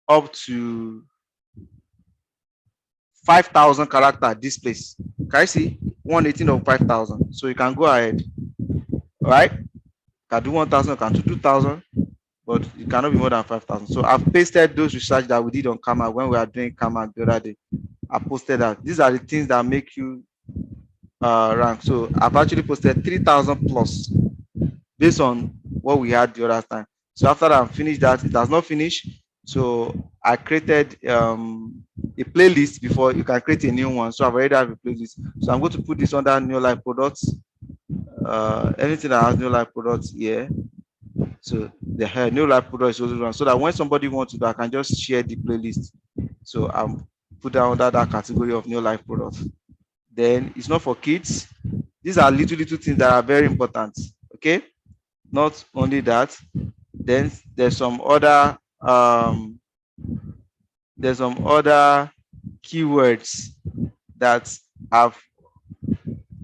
up to 5,000 character this place. Can you see 118 of 5,000? So you can go ahead. All right, can do 1,000, can do 2,000, but it cannot be more than 5,000. So I've pasted those research that we did on Kama when we are doing Kama the other day. I posted that. These are the things that make you rank. So I've actually posted 3,000 plus based on what we had the other time. So after I finished that, it has not finished. So I created a playlist before you can create a new one. So I've already have a playlist. So I'm going to put this under Neolife products. Anything that has Neolife products here. So the Neolife products is also run. So that when somebody wants to do, I can just share the playlist. So I'm put that under that category of Neolife products. Then it's not for kids. These are little things that are very important. Okay. Not only that, then there's some other keywords that I've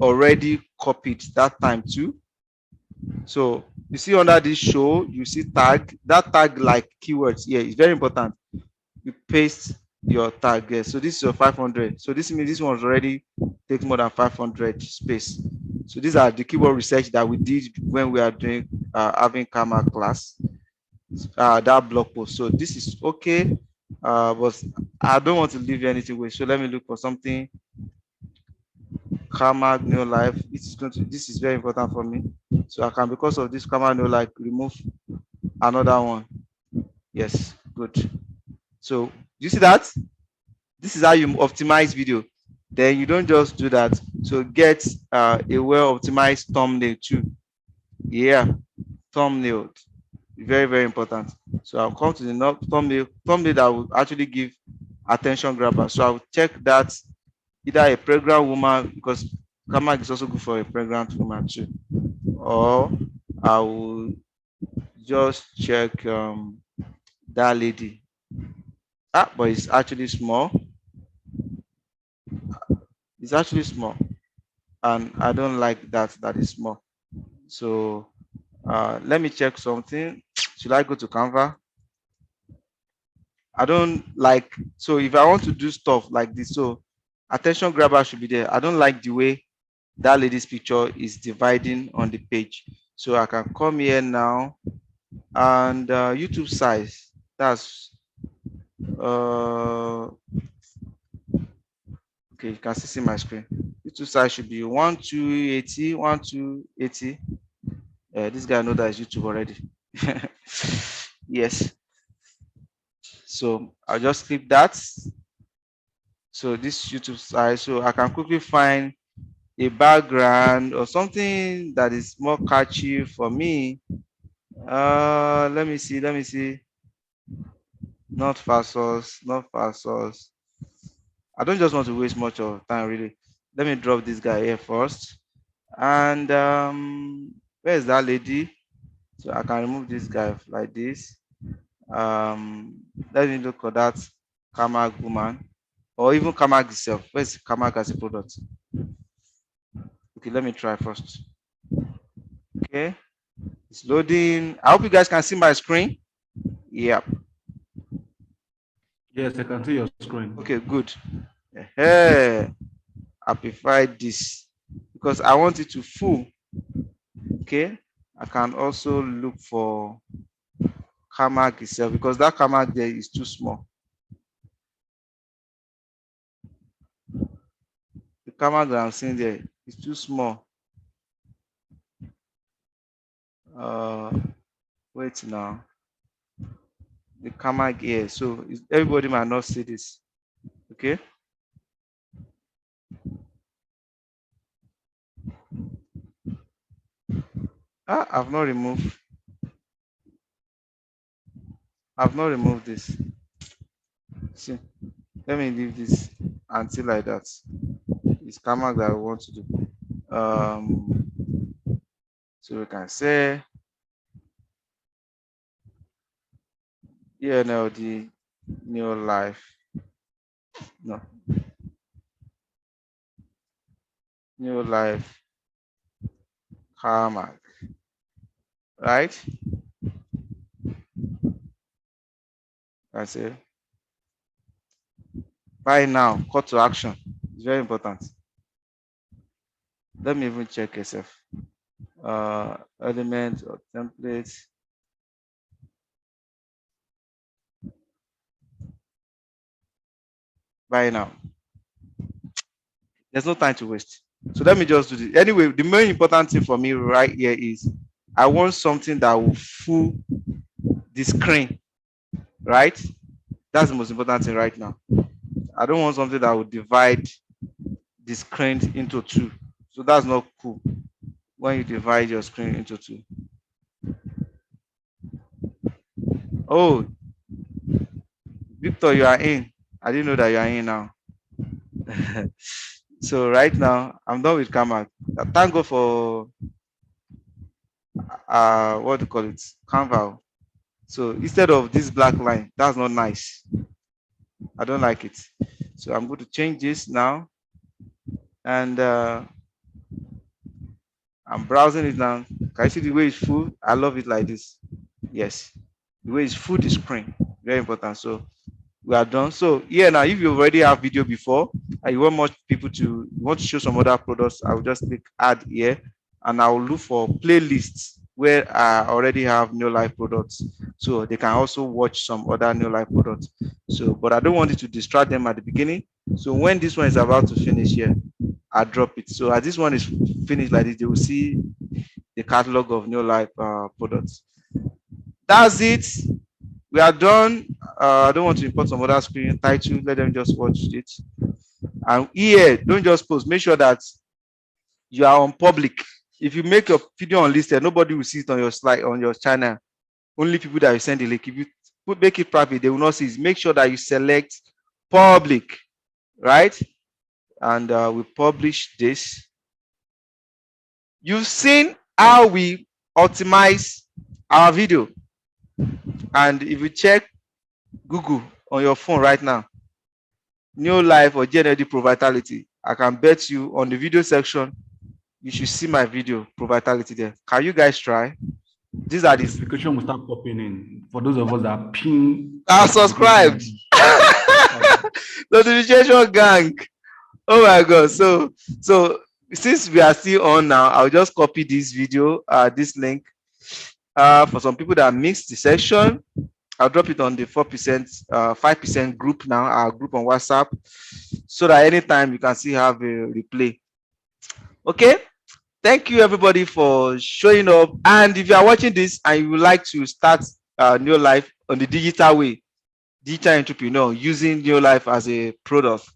already copied that time too. So you see under this show, you see tag. That tag like keywords here is very important. You paste your tag here. So this is your 500. So this means this one's already takes more than 500 space. So these are the keyword research that we did when we are doing having Karma class. That blog post. So this is okay, but I don't want to leave anything away. So let me look for something. Karma Neolife. This is very important for me. So I can, because of this Karma Neolife, remove another one. Yes, good. So you see that? This is how you optimize video. Then you don't just do that. So get a well optimized thumbnail too. Yeah, thumbnail. Very, very important. So I'll come to the thumbnail that will actually give attention grabber. So I'll check that either a pregnant woman, because Kamak is also good for a pregnant woman too, or I will just check that lady. But it's actually small. It's actually small, and I don't like that is small. So let me check something. Should I go to Canva? I don't like, so if I want to do stuff like this, so attention grabber should be there. I don't like the way that lady's picture is dividing on the page. So I can come here now and YouTube size. That's okay, you can see my screen. YouTube size should be 1280, 1280. This guy knows that is YouTube already. Yes. So I'll just click that. So this YouTube size, so I can quickly find a background or something that is more catchy for me. Let me see. Not fast source. I don't just want to waste much of time really. Let me drop this guy here first. And where is that lady? So I can remove this guy like this. Let me look at that Kamag woman, or even Kamag itself. Where's Kamag as a product? Okay, let me try first. Okay, it's loading. I hope you guys can see my screen. Yep. Yes, I can see your screen. Okay, good. Hey, amplify this because I want it to full. Okay, I can also look for Kamag itself because that Kamag there is too small. The Kamag that I'm seeing there is too small. Wait now. The Kamag here, so everybody might not see this. Okay. I've not removed. I've not removed this. See, let me leave this until like that. It's Kamag that I want to do. So we can say, yeah, no, the Neolife. No, Neolife Kamag. Right? I say, buy now, call to action. It's very important. Let me even check yourself. Element or template. Buy now. There's no time to waste. So let me just do this. Anyway, the main important thing for me right here is I want something that will fool the screen, right? That's the most important thing right now. I don't want something that will divide the screen into two. So that's not cool when you divide your screen into two. Oh, Victor, you are in. I didn't know that you are in now. So right now, I'm done with Kamag. Thank God for what do you call it? Canva. So instead of this black line, that's not nice. I don't like it. So I'm going to change this now. And I'm browsing it now. Can you see the way it's full? I love it like this. Yes. The way it's full the screen. Very important. So we are done. So yeah, now if you already have video before and you want more people to you want to show some other products, I will just click add here and I will look for playlists where I already have Neolife products. So they can also watch some other Neolife products. So, but I don't want it to distract them at the beginning. So when this one is about to finish here, I drop it. So as this one is finished like this, they will see the catalog of Neolife products. That's it. We are done. I don't want to import some other screen title. Let them just watch it. And here, don't just post. Make sure that you are on public. If you make your video unlisted, nobody will see it on your slide on your channel. Only people that you send the link. If you make it private, they will not see it. Make sure that you select public, right? And we publish this. You've seen how we optimize our video. And if you check Google on your phone right now, Neolife or GNLD Pro Vitality, I can bet you on the video section, you should see my video Pro Vitality there. Can you guys try? These are the notification will start popping in for those of us that ping. are subscribed. Notification gang. Oh my god. So since we are still on now, I'll just copy this video, this link. For some people that missed the session, I'll drop it on the 4%, 5% group now, our group on WhatsApp, so that anytime you can still have a replay. Okay. Thank you everybody for showing up. And if you are watching this and you would like to start Neolife on the digital way, digital entrepreneur using Neolife as a product,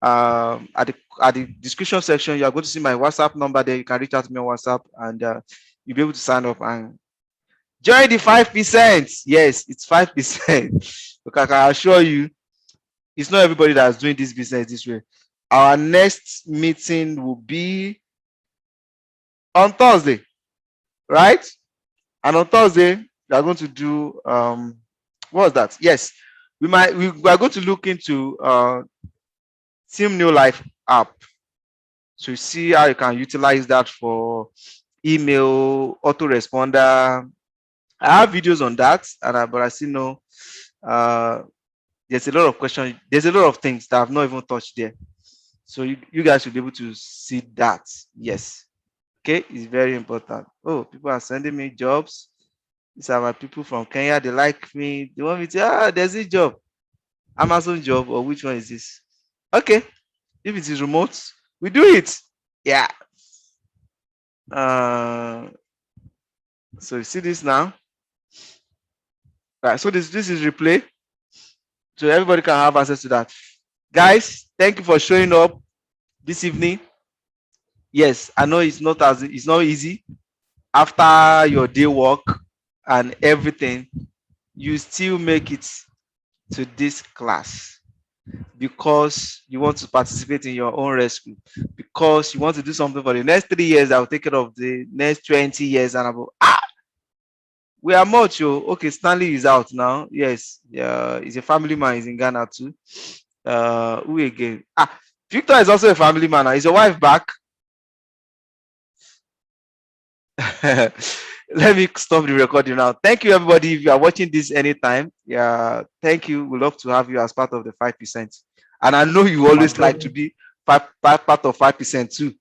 at the description section, you are going to see my WhatsApp number there. You can reach out to me on WhatsApp and you'll be able to sign up and join the 5%. Yes, it's 5%. Because I can assure you, it's not everybody that's doing this business this way. Our next meeting will be on Thursday, right? And on Thursday, we are going to do what was that? Yes, we are going to look into Team Neolife app to see how you can utilize that for email, autoresponder. I have videos on that, but I still know uh, there's a lot of questions. There's a lot of things that I've not even touched there. So you guys should be able to see that. Yes. Okay, it's very important. Oh, people are sending me jobs. These are my people from Kenya. They like me. They want me to, there's a job. Amazon job, or which one is this? Okay. If it is remote, we do it. Yeah. Uh, so you see this now. Right. So this is replay. So everybody can have access to that. Guys, thank you for showing up this evening. Yes, I know it's not easy after your day work and everything. You still make it to this class because you want to participate in your own rescue, because you want to do something for the next 3 years that will take care of the next 20 years and about. We are much. Oh, okay. Stanley is out now. Yes, yeah, he's a family man. He's in Ghana too. Who again? Victor is also a family man. Is your wife back? Let me stop the recording now. Thank you, everybody. If you are watching this anytime, yeah, thank you. We'd love to have you as part of the 5%. And I know you always like to be part of 5% too.